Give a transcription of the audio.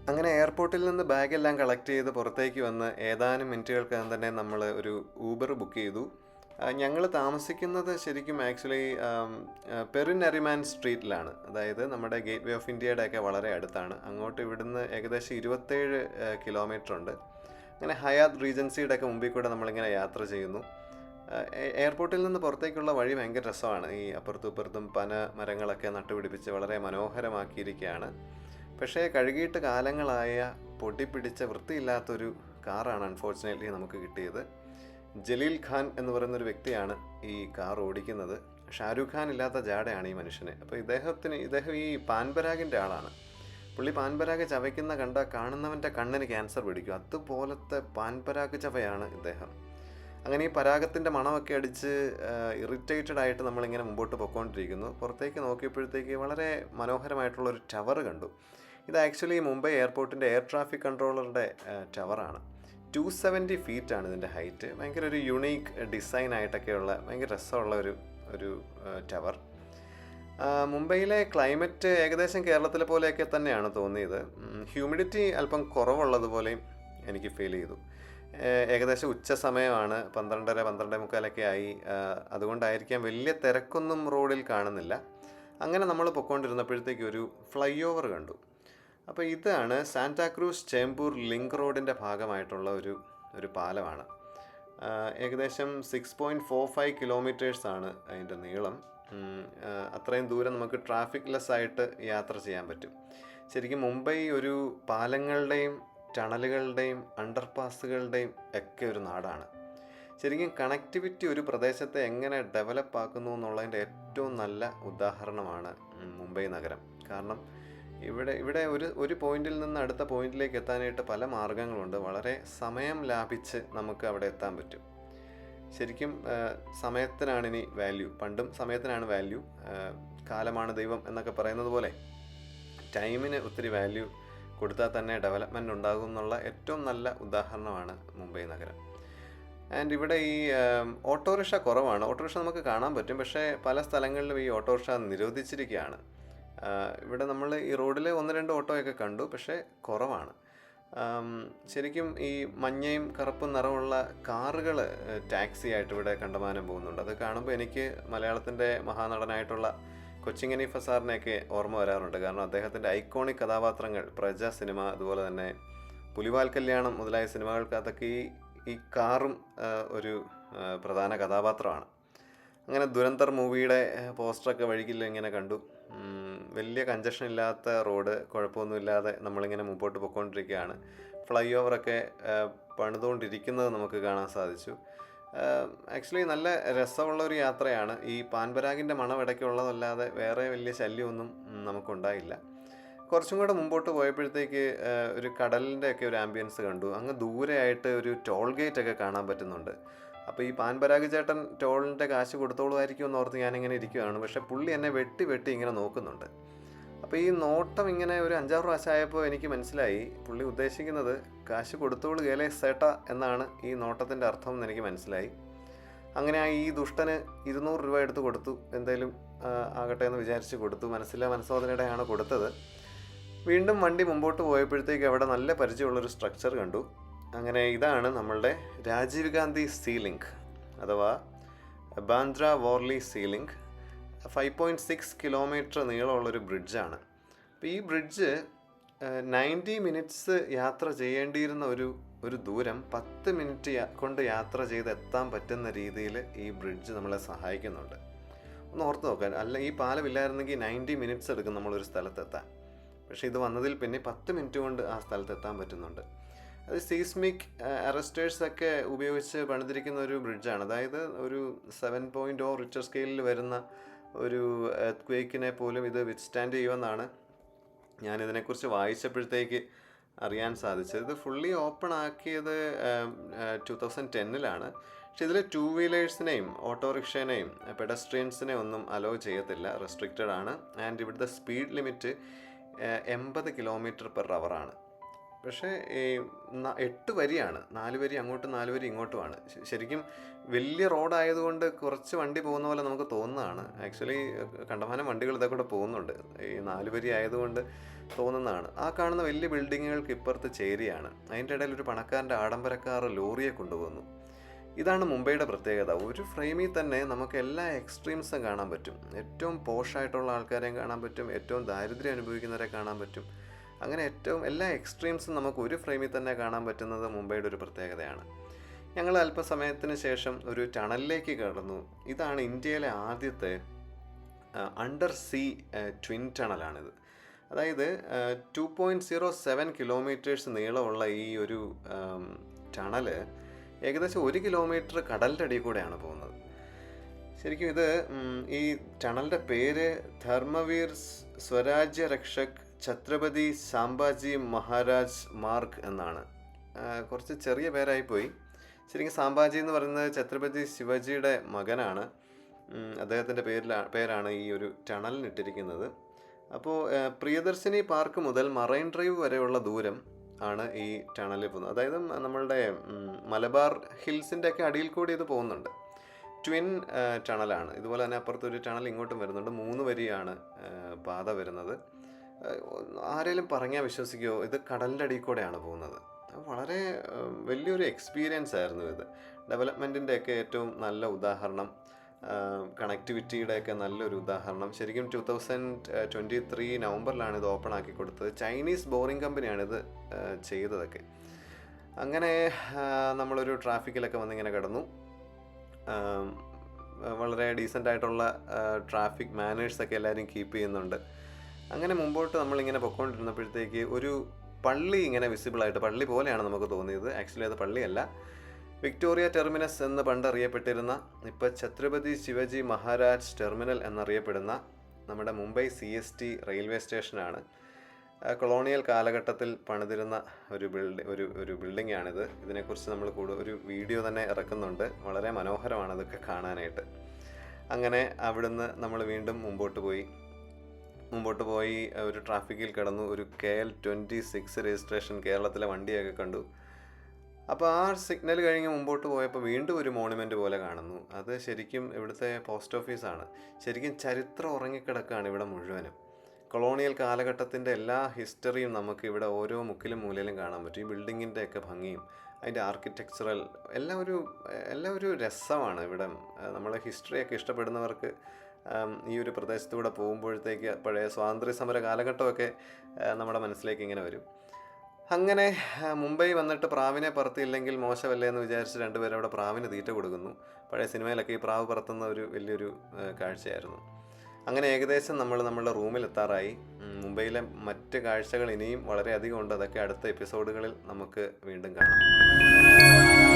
അങ്ങനെ എയർപോർട്ടിൽ നിന്ന് ബാഗെല്ലാം കളക്ട് ചെയ്ത് പുറത്തേക്ക് വന്ന് ഏതാനും മിനിറ്റുകൾക്കകം തന്നെ നമ്മൾ ഒരു ഊബർ ബുക്ക് ചെയ്തു. ഞങ്ങൾ താമസിക്കുന്നത് ശരിക്കും ആക്ച്വലി പെറിൻ നരിമാൻ സ്ട്രീറ്റിലാണ്. അതായത് നമ്മുടെ ഗേറ്റ് വേ ഓഫ് ഇന്ത്യയുടെയൊക്കെ വളരെ അടുത്താണ്. അങ്ങോട്ട് ഇവിടുന്ന് ഏകദേശം 27 കിലോമീറ്റർ ഉണ്ട്. അങ്ങനെ ഹയാത്ത് റീജൻസിയുടെ ഒക്കെ മുമ്പിൽ കൂടെ നമ്മളിങ്ങനെ യാത്ര ചെയ്യുന്നു. എയർപോർട്ടിൽ നിന്ന് പുറത്തേക്കുള്ള വഴി ഭയങ്കര രസമാണ്. ഈ അപ്പുറത്തും ഇപ്പുറത്തും പന മരങ്ങളൊക്കെ നട്ടുപിടിപ്പിച്ച് വളരെ മനോഹരമാക്കിയിരിക്കുകയാണ്. പക്ഷേ കഴുകിയിട്ട് കാലങ്ങളായ പൊടി പിടിച്ച വൃത്തിയില്ലാത്തൊരു കാറാണ് അൺഫോർച്ചുനേറ്റ്ലി നമുക്ക് കിട്ടിയത്. ജലീൽ ഖാൻ എന്ന് പറയുന്നൊരു വ്യക്തിയാണ് ഈ കാർ ഓടിക്കുന്നത്. ഷാരൂഖ് ഖാൻ ഇല്ലാത്ത ജാടയാണ് ഈ മനുഷ്യന്. അപ്പോൾ ഇദ്ദേഹം ഈ പാൻപരാഗിൻ്റെ ആളാണ്. പുള്ളി പാൻപരാഗ് ചവയ്ക്കുന്ന കാണുന്നവൻ്റെ കണ്ണിന് ക്യാൻസർ പിടിക്കും. അതുപോലത്തെ പാൻപരാഗ് ചവയാണ് ഇദ്ദേഹം. അങ്ങനെ ഈ പരാഗത്തിൻ്റെ മണമൊക്കെ അടിച്ച് ഇറിറ്റേറ്റഡ് ആയിട്ട് നമ്മളിങ്ങനെ മുമ്പോട്ട് പൊയ്ക്കൊണ്ടിരിക്കുന്നു. പുറത്തേക്ക് നോക്കിയപ്പോഴത്തേക്ക് വളരെ മനോഹരമായിട്ടുള്ളൊരു ടവർ കണ്ടു. ഇത് ആക്ച്വലി മുംബൈ എയർപോർട്ടിൻ്റെ എയർ ട്രാഫിക് കൺട്രോളറുടെ ടവറാണ്. 270 ഫീറ്റാണ് ഇതിൻ്റെ ഹൈറ്റ്. ഭയങ്കര ഒരു യുണീക്ക് ഡിസൈനായിട്ടൊക്കെയുള്ള ഭയങ്കര രസമുള്ള ഒരു ടവർ. മുംബൈയിലെ ക്ലൈമറ്റ് ഏകദേശം കേരളത്തിലെ പോലെയൊക്കെ തന്നെയാണ് തോന്നിയത്. ഹ്യൂമിഡിറ്റി അല്പം കുറവുള്ളതുപോലെയും എനിക്ക് ഫീൽ ചെയ്തു. ഏകദേശം ഉച്ച സമയമാണ്, 12:30 12:45 ആയി. അതുകൊണ്ടായിരിക്കാം വലിയ തിരക്കൊന്നും റോഡിൽ കാണുന്നില്ല. അങ്ങനെ നമ്മൾ പൊയ്ക്കൊണ്ടിരുന്നപ്പോഴത്തേക്ക് ഒരു ഫ്ലൈ ഓവർ കണ്ടു. അപ്പോൾ ഇതാണ് സാന്റാക്രൂസ് ചേംബൂർ ലിങ്ക് റോഡിൻ്റെ ഭാഗമായിട്ടുള്ള ഒരു പാലമാണ്. ഏകദേശം 6.45 കിലോമീറ്റേഴ്സാണ് അതിൻ്റെ നീളം. അത്രയും ദൂരം നമുക്ക് ട്രാഫിക് ലെസ് ആയിട്ട് യാത്ര ചെയ്യാൻ പറ്റും. ശരിക്കും മുംബൈ ഒരു പാലങ്ങളുടെയും ടണലുകളുടെയും അണ്ടർപാസുകളുടെയും ഒക്കെ ഒരു നാടാണ്. ശരിക്കും കണക്ടിവിറ്റി ഒരു പ്രദേശത്തെ എങ്ങനെ ഡെവലപ്പ് ആക്കുന്നു എന്നുള്ളതിൻ്റെ ഏറ്റവും നല്ല ഉദാഹരണമാണ് മുംബൈ നഗരം. കാരണം ഇവിടെ ഒരു പോയിന്റിൽ നിന്ന് അടുത്ത പോയിന്റിലേക്ക് എത്താനായിട്ട് പല മാർഗങ്ങളുണ്ട്. വളരെ സമയം ലാഭിച്ച് നമുക്ക് അവിടെ എത്താൻ പറ്റും. ശരിക്കും സമയത്തിനാണ് ഇനി വാല്യൂ. പണ്ടും സമയത്തിനാണ് വാല്യൂ. കാലമാണ് ദൈവം എന്നൊക്കെ പറയുന്നത് പോലെ ടൈമിന് ഒത്തിരി വാല്യൂ കൊടുത്താൽ തന്നെ ഡെവലപ്മെൻറ്റ് ഉണ്ടാകും എന്നുള്ള ഏറ്റവും നല്ല ഉദാഹരണമാണ് മുംബൈ നഗരം. ആൻഡ് ഇവിടെ ഈ ഓട്ടോറിക്ഷ കുറവാണ്. ഓട്ടോറിക്ഷ നമുക്ക് കാണാൻ പറ്റും, പക്ഷേ പല സ്ഥലങ്ങളിലും ഈ ഓട്ടോറിക്ഷ നിരോധിച്ചിരിക്കുകയാണ്. ഇവിടെ നമ്മൾ ഈ റോഡിൽ 1-2 ഓട്ടോയൊക്കെ കണ്ടു, പക്ഷേ കുറവാണ്. ശരിക്കും ഈ മഞ്ഞയും കറുപ്പും നിറമുള്ള കാറുകൾ ടാക്സി ആയിട്ട് ഇവിടെ കണ്ടമാനം പോകുന്നുണ്ട്. അത് കാണുമ്പോൾ എനിക്ക് മലയാളത്തിൻ്റെ മഹാനടനായിട്ടുള്ള കൊച്ചിൻ ഹനീഫ സാറിനെയൊക്കെ ഓർമ്മ വരാറുണ്ട്. കാരണം അദ്ദേഹത്തിൻ്റെ ഐക്കോണിക് കഥാപാത്രങ്ങൾ പ്രജ സിനിമ, അതുപോലെ തന്നെ പുലിവാൽ കല്യാണം മുതലായ സിനിമകൾക്കകത്തൊക്കെ ഈ കാറും ഒരു പ്രധാന കഥാപാത്രമാണ്. അങ്ങനെ ദുരന്തർ മൂവിയുടെ പോസ്റ്ററൊക്കെ വഴിക്കില്ല ഇങ്ങനെ കണ്ടു. വലിയ കഞ്ചക്ഷൻ ഇല്ലാത്ത റോഡ്, കുഴപ്പമൊന്നുമില്ലാതെ നമ്മളിങ്ങനെ മുമ്പോട്ട് പോയിക്കൊണ്ടിരിക്കുകയാണ്. ഫ്ലൈ ഓവറൊക്കെ പണിതുകൊണ്ടിരിക്കുന്നത് നമുക്ക് കാണാൻ സാധിച്ചു. ആക്ച്വലി നല്ല രസമുള്ള ഒരു യാത്രയാണ്. ഈ പാൻപരാഗിൻ്റെ മണം ഇടയ്ക്കുള്ളതല്ലാതെ വേറെ വലിയ ശല്യമൊന്നും നമുക്കുണ്ടായില്ല. കുറച്ചും കൂടെ മുമ്പോട്ട് പോയപ്പോഴത്തേക്ക് ഒരു കടലിൻ്റെ ഒക്കെ ഒരു ആംബിയൻസ് കണ്ടു. അങ്ങ് ദൂരെയായിട്ട് ഒരു ടോൾ ഗേറ്റ് ഒക്കെ കാണാൻ പറ്റുന്നുണ്ട്. അപ്പോൾ ഈ പാൻപരാഗ് ചേട്ടൻ ടോളിൻ്റെ കാശ് കൊടുത്തോളുമായിരിക്കും എന്നോർത്ത് ഞാനിങ്ങനെ ഇരിക്കുകയാണ്. പക്ഷേ പുള്ളി എന്നെ വെട്ടി ഇങ്ങനെ നോക്കുന്നുണ്ട്. അപ്പോൾ ഈ നോട്ടം ഇങ്ങനെ ഒരു 5-6 പ്രാവശ്യമായപ്പോൾ എനിക്ക് മനസ്സിലായി പുള്ളി ഉദ്ദേശിക്കുന്നത് കാശ് കൊടുത്തോളൂ ഗേലേ സേട്ട എന്നാണ് ഈ നോട്ടത്തിൻ്റെ അർത്ഥം എന്ന് എനിക്ക് മനസ്സിലായി. അങ്ങനെ ഈ ദുഷ്ടന് 200 രൂപ എടുത്ത് കൊടുത്തു. എന്തായാലും ആകട്ടെ എന്ന് വിചാരിച്ച് കൊടുത്തു. മനസ്സോദനയുടെയാണ് കൊടുത്തത്. വീണ്ടും വണ്ടി മുമ്പോട്ട് പോയപ്പോഴത്തേക്ക് അവിടെ നല്ല പരിചയമുള്ളൊരു സ്ട്രക്ചർ കണ്ടു. അങ്ങനെ ഇതാണ് നമ്മളുടെ രാജീവ് ഗാന്ധി സീ ലിങ്ക് അഥവാ Bandra Worli sea link. 5.6 kilometre നീളമുള്ളൊരു ബ്രിഡ്ജാണ്. അപ്പോൾ ഈ ബ്രിഡ്ജ് 90 മിനിറ്റ്സ് യാത്ര ചെയ്യേണ്ടിയിരുന്ന ഒരു ദൂരം 10 മിനിറ്റ് കൊണ്ട് യാത്ര ചെയ്ത് എത്താൻ പറ്റുന്ന രീതിയിൽ ഈ ബ്രിഡ്ജ് നമ്മളെ സഹായിക്കുന്നുണ്ട്. ഒന്ന് ഓർത്ത് നോക്കാൻ. അല്ല, ഈ പാലമില്ലായിരുന്നെങ്കിൽ 90 മിനിറ്റ്സ് എടുക്കും നമ്മളൊരു സ്ഥലത്തെത്താൻ. പക്ഷേ ഇത് വന്നതിൽ പിന്നെ 10 മിനിറ്റ് കൊണ്ട് ആ സ്ഥലത്തെത്താൻ പറ്റുന്നുണ്ട്. അത് സീസ്മിക് അറസ്റ്റേഴ്സൊക്കെ ഉപയോഗിച്ച് പണിതിരിക്കുന്ന ഒരു ബ്രിഡ്ജാണ്. അതായത് ഒരു 7.0 റിക്ടർ സ്കെയിലിൽ വരുന്ന ഒരു എർത്ത് പോലും ഇത് വിത്ത്സ്റ്റാൻഡ് ചെയ്യുമെന്നാണ് ഞാനിതിനെക്കുറിച്ച് വായിച്ചപ്പോഴത്തേക്ക് അറിയാൻ സാധിച്ചത്. ഇത് ഫുള്ളി ഓപ്പൺ ആക്കിയത് 2010-ലാണ്. പക്ഷെ ഇതിൽ 2 വീലേഴ്സിനെയും ഓട്ടോറിക്ഷേനെയും പെഡസ്ട്രിയൻസിനെയും ഒന്നും അലോ ചെയ്യത്തില്ല, റെസ്ട്രിക്റ്റഡ് ആണ്. ആൻഡ് ഇവിടുത്തെ സ്പീഡ് ലിമിറ്റ് 80 km/h ആണ്. പക്ഷേ ഈ 8 വരിയാണ്, 4 വരി അങ്ങോട്ടും 4 വരി ഇങ്ങോട്ടുമാണ്. ശരിക്കും വലിയ റോഡായതുകൊണ്ട് കുറച്ച് വണ്ടി പോകുന്ന പോലെ നമുക്ക് തോന്നുന്നതാണ്. ആക്ച്വലി കണ്ടമാനം വണ്ടികൾ ഇതൊക്കെ കൂടെ പോകുന്നുണ്ട്. ഈ 4 വരി ആയതുകൊണ്ട് തോന്നുന്നതാണ്. ആ കാണുന്ന വലിയ ബിൽഡിങ്ങുകൾക്ക് ഇപ്പുറത്ത് ചേരിയാണ്. അതിൻ്റെ ഇടയിൽ ഒരു പണക്കാരൻ്റെ ആഡംബരക്കാർ ലോറിയെ കൊണ്ടുപോകുന്നു. ഇതാണ് മുംബൈയുടെ പ്രത്യേകത. ഒരു ഫ്രെയിമിൽ തന്നെ നമുക്ക് എല്ലാ എക്സ്ട്രീംസും കാണാൻ പറ്റും. ഏറ്റവും പോഷായിട്ടുള്ള ആൾക്കാരെയും കാണാൻ പറ്റും, ഏറ്റവും ദാരിദ്ര്യം അനുഭവിക്കുന്നവരെ കാണാൻ പറ്റും. അങ്ങനെ ഏറ്റവും എല്ലാ എക്സ്ട്രീംസും നമുക്ക് ഒരു ഫ്രെയിമിൽ തന്നെ കാണാൻ പറ്റുന്നത് മുംബൈയുടെ ഒരു പ്രത്യേകതയാണ്. ഞങ്ങൾ അല്പസമയത്തിന് ശേഷം ഒരു ടണലിലേക്ക് കടന്നു. ഇതാണ് ഇന്ത്യയിലെ ആദ്യത്തെ അണ്ടർ സീ ട്വിൻ ടണലാണിത്. അതായത് 2.07 കിലോമീറ്റേഴ്സ് നീളമുള്ള ഈ ഒരു ടണല് ഏകദേശം 1 കിലോമീറ്റർ കടലിൻ്റെ അടിയിൽ കൂടെയാണ് പോകുന്നത്. ശരിക്കും ഇത് ഈ ടണലിൻ്റെ പേര് ധർമ്മവീർ സ്വരാജ്യ രക്ഷക് ഛത്രപതി സാംബാജി മഹാരാജ് മാർഗ് എന്നാണ്. കുറച്ച് ചെറിയ പേരായിപ്പോയി. ശരിക്കും സാംബാജി എന്ന് പറയുന്നത് ഛത്രപതി ശിവജിയുടെ മകനാണ്. അദ്ദേഹത്തിൻ്റെ പേരാണ് ഈ ഒരു ടണലിനിട്ടിരിക്കുന്നത്. അപ്പോൾ പ്രിയദർശിനി പാർക്ക് മുതൽ മറൈൻ ഡ്രൈവ് വരെയുള്ള ദൂരം ആണ് ഈ ടണലിൽ പോകുന്നത്. അതായത് നമ്മളുടെ മലബാർ ഹിൽസിൻ്റെ ഒക്കെ അടിയിൽ കൂടി ഇത് പോകുന്നുണ്ട്. ട്വിൻ ടണലാണ്. ഇതുപോലെ തന്നെ അപ്പുറത്തൊരു ടണൽ ഇങ്ങോട്ടും വരുന്നുണ്ട്. 3 വരിയാണ് പാത വരുന്നത്. ആരെങ്കിലും പറഞ്ഞാൽ വിശ്വസിക്കുമോ, ഇത് കടലിൻ്റെ അടിയിൽ കൂടെയാണ് പോകുന്നത്. വളരെ വലിയൊരു എക്സ്പീരിയൻസ് ആയിരുന്നു ഇത്. ഡെവലപ്മെൻറ്റിൻ്റെയൊക്കെ ഏറ്റവും നല്ല ഉദാഹരണം, കണക്ടിവിറ്റിയുടെയൊക്കെ നല്ലൊരു ഉദാഹരണം. ശരിക്കും 2023 നവംബറിലാണ് ഇത് ഓപ്പൺ ആക്കി കൊടുത്തത്. ചൈനീസ് ബോറിംഗ് കമ്പനിയാണിത് ചെയ്തതൊക്കെ. അങ്ങനെ നമ്മളൊരു ട്രാഫിക്കിലൊക്കെ വന്നിങ്ങനെ കിടന്നു. വളരെ ഡീസൻ്റായിട്ടുള്ള ട്രാഫിക് മാനേഴ്സൊക്കെ എല്ലാവരും കീപ്പ് ചെയ്യുന്നുണ്ട്. അങ്ങനെ മുമ്പോട്ട് നമ്മളിങ്ങനെ പൊയ്ക്കൊണ്ടിരുന്നപ്പോഴത്തേക്ക് ഒരു പള്ളി ഇങ്ങനെ വിസിബിളായിട്ട്, പള്ളി പോലെയാണ് നമുക്ക് തോന്നിയത്. ആക്ച്വലി അത് പള്ളിയല്ല, വിക്ടോറിയ ടെർമിനസ് എന്ന് പണ്ടറിയപ്പെട്ടിരുന്ന ഇപ്പോൾ ഛത്രപതി ശിവജി മഹാരാജ് ടെർമിനൽ എന്നറിയപ്പെടുന്ന നമ്മുടെ മുംബൈ CST റെയിൽവേ സ്റ്റേഷനാണ്. കൊളോണിയൽ കാലഘട്ടത്തിൽ പണിതിരുന്ന ഒരു ബിൽഡിങ്ങാണിത്. ഇതിനെക്കുറിച്ച് നമ്മൾ ഒരു വീഡിയോ തന്നെ ഇറക്കുന്നുണ്ട്. വളരെ മനോഹരമാണ് ഇതൊക്കെ കാണാനായിട്ട്. അങ്ങനെ അവിടുന്ന് നമ്മൾ വീണ്ടും മുമ്പോട്ട് പോയി ഒരു ട്രാഫിക്കിൽ കിടന്നു. ഒരു KL 26 രജിസ്ട്രേഷൻ കേരളത്തിലെ വണ്ടിയൊക്കെ കണ്ടു. അപ്പോൾ ആ സിഗ്നൽ കഴിഞ്ഞ് മുമ്പോട്ട് പോയപ്പോൾ വീണ്ടും ഒരു മോണുമെൻ്റ് പോലെ കാണുന്നു. അത് ശരിക്കും ഇവിടുത്തെ പോസ്റ്റ് ഓഫീസാണ്. ശരിക്കും ചരിത്രം ഉറങ്ങിക്കിടക്കുകയാണ് ഇവിടെ മുഴുവനും. കൊളോണിയൽ കാലഘട്ടത്തിൻ്റെ എല്ലാ ഹിസ്റ്ററിയും നമുക്ക് ഇവിടെ ഓരോ മുക്കിലും മൂലയിലും കാണാൻ പറ്റും. ഈ ബിൽഡിങ്ങിൻ്റെയൊക്കെ ഭംഗിയും അതിൻ്റെ ആർക്കിടെക്ചറൽ എല്ലാം ഒരു രസമാണ് ഇവിടെ. നമ്മളെ ഹിസ്റ്ററിയൊക്കെ ഇഷ്ടപ്പെടുന്നവർക്ക് ഈ ഒരു പ്രദേശത്തൂടെ പോകുമ്പോഴത്തേക്ക് പഴയ സ്വാതന്ത്ര്യ സമര കാലഘട്ടമൊക്കെ നമ്മുടെ മനസ്സിലേക്ക് ഇങ്ങനെ വരും. അങ്ങനെ മുംബൈ വന്നിട്ട് പ്രാവിനെ പറത്തിയില്ലെങ്കിൽ മോശമല്ലേ എന്ന് വിചാരിച്ച് 2 പേരും അവിടെ പ്രാവിന് തീറ്റ കൊടുക്കുന്നു. പഴയ സിനിമയിലൊക്കെ ഈ പ്രാവ് പറത്തുന്ന ഒരു വലിയൊരു കാഴ്ചയായിരുന്നു. അങ്ങനെ ഏകദേശം നമ്മളുടെ റൂമിലെത്താറായി. മുംബൈയിലെ മറ്റ് കാഴ്ചകൾ ഇനിയും വളരെയധികം ഉണ്ട്. അതൊക്കെ അടുത്ത എപ്പിസോഡുകളിൽ നമുക്ക് വീണ്ടും കാണാം.